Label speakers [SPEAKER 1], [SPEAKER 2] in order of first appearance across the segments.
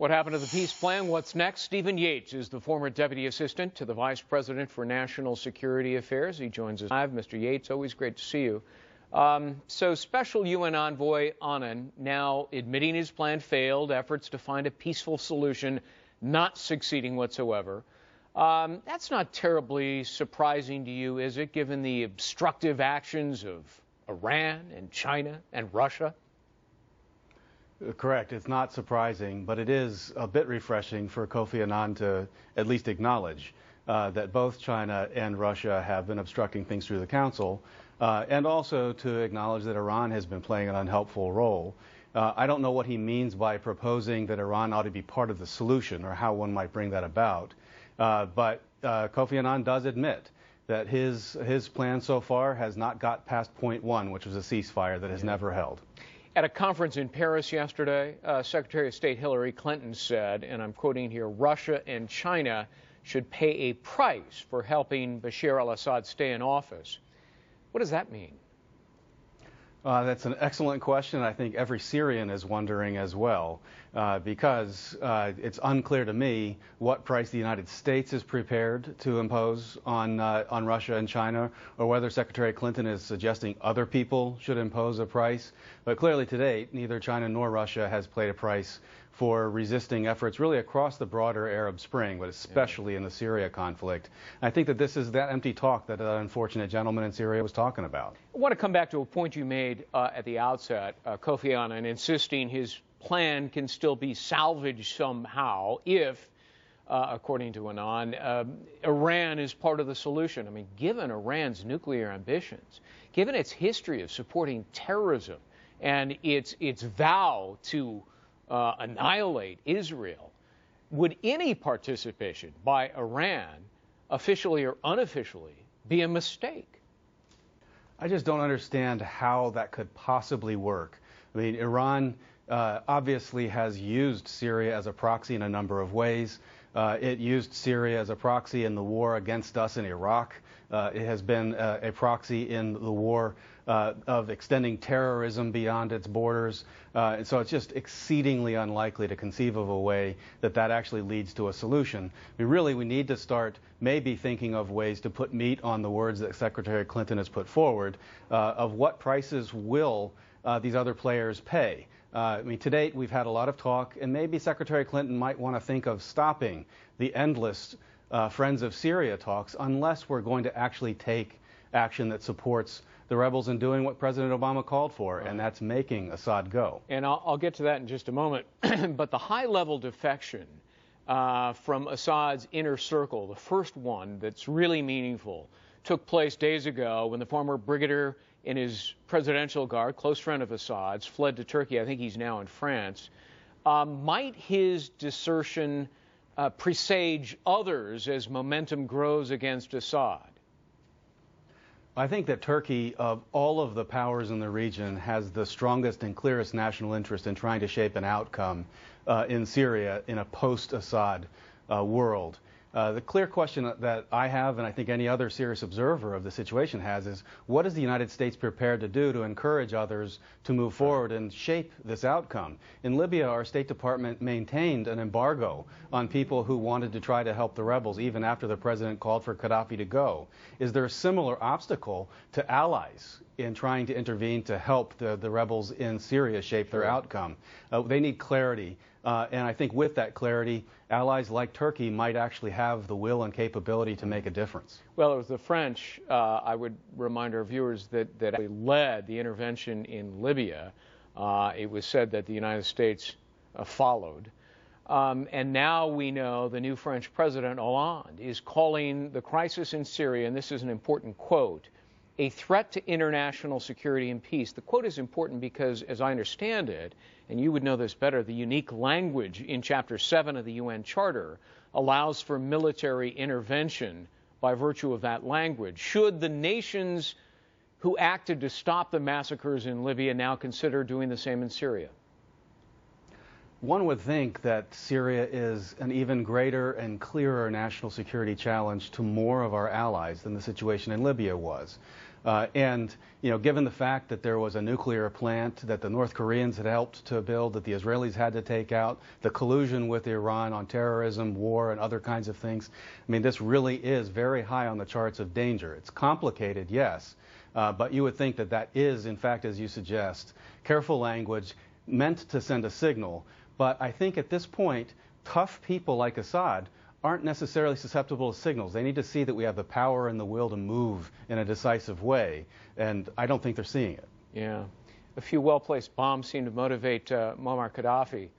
[SPEAKER 1] What happened to the peace plan? What's next? Stephen Yates is the former deputy assistant to the vice president for national security affairs. He joins us live. Mr. Yates, always great to see you. So special UN envoy Annan now admitting his plan failed, efforts to find a peaceful solution not succeeding whatsoever. That's not terribly surprising to you, is it, given the obstructive actions of Iran and China and Russia?
[SPEAKER 2] Correct. It's not surprising, but it is a bit refreshing for Kofi Annan to at least acknowledge that both China and Russia have been obstructing things through the Council, and also to acknowledge that Iran has been playing an unhelpful role. I don't know what he means by proposing that Iran ought to be part of the solution or how one might bring that about, but Kofi Annan does admit that his plan so far has not got past point one, which was a ceasefire that has never held.
[SPEAKER 1] At a conference in Paris yesterday, Secretary of State Hillary Clinton said, and I'm quoting here, Russia and China should pay a price for helping Bashar al-Assad stay in office. What does that mean?
[SPEAKER 2] That's an excellent question. I think every Syrian is wondering as well, because it's unclear to me what price the United States is prepared to impose on Russia and China, or whether Secretary Clinton is suggesting other people should impose a price. But clearly to date, neither China nor Russia has paid a price for resisting efforts really across the broader Arab Spring, but especially in the Syria conflict. I think that this is that empty talk that that unfortunate gentleman in Syria was talking about.
[SPEAKER 1] I want to come back to a point you made at the outset, Kofi Annan insisting his plan can still be salvaged somehow if, according to Annan, Iran is part of the solution. I mean, given Iran's nuclear ambitions, given its history of supporting terrorism and its vow to annihilate Israel, would any participation by Iran, officially or unofficially, be a mistake?
[SPEAKER 2] I just don't understand how that could possibly work. I mean, Iran obviously has used Syria as a proxy in a number of ways. It used Syria as a proxy in the war against us in Iraq. It has been a proxy in the war of extending terrorism beyond its borders. And so it's just exceedingly unlikely to conceive of a way that that actually leads to a solution. I mean, really, we need to start maybe thinking of ways to put meat on the words that Secretary Clinton has put forward of what prices will these other players pay. I mean, to date, we've had a lot of talk, and maybe Secretary Clinton might want to think of stopping the endless Friends of Syria talks unless we're going to actually take action that supports the rebels in doing what President Obama called for, and that's making Assad go.
[SPEAKER 1] And I'll get to that in just a moment. But the high-level defection from Assad's inner circle, the first one that's really meaningful, took place days ago when the former brigadier in his presidential guard, close friend of Assad's, fled to Turkey. I think he's now in France. Might his desertion presage others as momentum grows against Assad?
[SPEAKER 2] I think that Turkey, of all of the powers in the region, has the strongest and clearest national interest in trying to shape an outcome in Syria in a post-Assad world. The clear question that I have, and I think any other serious observer of the situation has, is what is the United States prepared to do to encourage others to move forward and shape this outcome? In Libya, our State Department maintained an embargo on people who wanted to try to help the rebels, even after the president called for Gaddafi to go. Is there a similar obstacle to allies in trying to intervene to help the rebels in Syria shape their outcome? They need clarity. And I think with that clarity, allies like Turkey might actually have the will and capability to make a difference.
[SPEAKER 1] Well, it was the French, I would remind our viewers, that actually led the intervention in Libya. It was said that the United States followed. And now we know the new French president, Hollande, is calling the crisis in Syria, and this is an important quote, a threat to international security and peace. The quote is important because, as I understand it, and you would know this better, the unique language in Chapter 7 of the UN Charter allows for military intervention by virtue of that language. Should the nations who acted to stop the massacres in Libya now consider doing the same in Syria?
[SPEAKER 2] One would think that Syria is an even greater and clearer national security challenge to more of our allies than the situation in Libya was. And given the fact that there was a nuclear plant that the North Koreans had helped to build, that the Israelis had to take out, the collusion with Iran on terrorism, war, and other kinds of things, I mean, this really is very high on the charts of danger. It's complicated, yes, but you would think that that is, in fact, as you suggest, careful language meant to send a signal. But I think at this point, tough people like Assad aren't necessarily susceptible to signals. They need to see that we have the power and the will to move in a decisive way, and I don't think they're seeing it.
[SPEAKER 1] Yeah. A few well-placed bombs seem to motivate Muammar Gaddafi.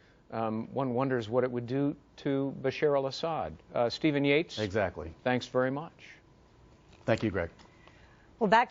[SPEAKER 1] One wonders what it would do to Bashar al-Assad. Stephen Yates?
[SPEAKER 2] Exactly.
[SPEAKER 1] Thanks very much.
[SPEAKER 2] Thank you, Greg.
[SPEAKER 3] Well, back to